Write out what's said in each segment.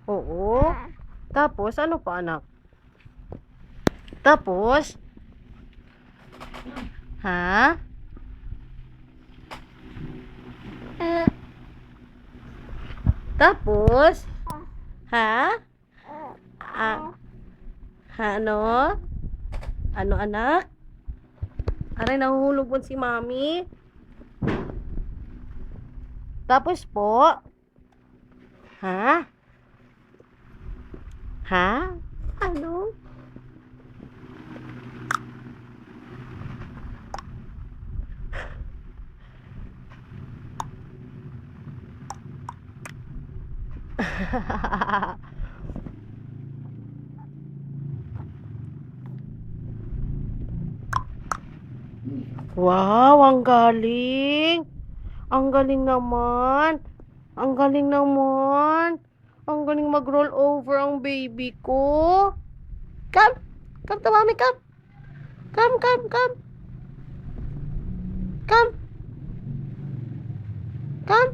Oo. Tapos, ano pa, anak? Tapos? Ha? Tapos? Ha? Ah, ano? Ano, anak? Aray, nahuhulog po si mami. Tapos po? Ha? Ha? Ano? Wow, ang galing. Ang galing naman. Ang galing naman. Ang galing mag-roll over ang baby ko. Come. Come to mommy, come. Come, come, come. Come. Come.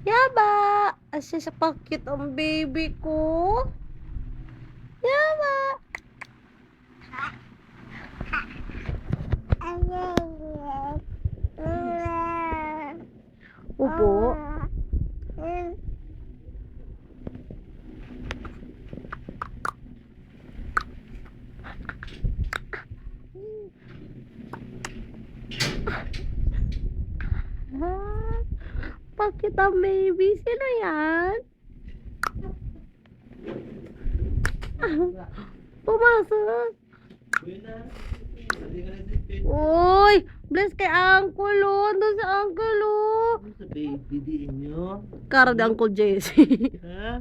Yaba. Asya sa pakit ang baby ko. Yaba. Upo. Pakit ang baby. Sino yan? Pumasok. Uy, bless kay Uncle, oh. Doon sa Uncle, oh. Sa baby din nyo? Kara di Uncle Jesse. Ha?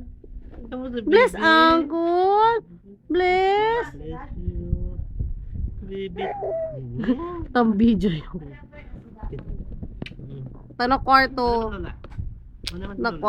Kamu sa Bless baby? Uncle. Bless. Bless you. Baby. Ang video yun. Ano kwarto? Ano naman? Na kwarto.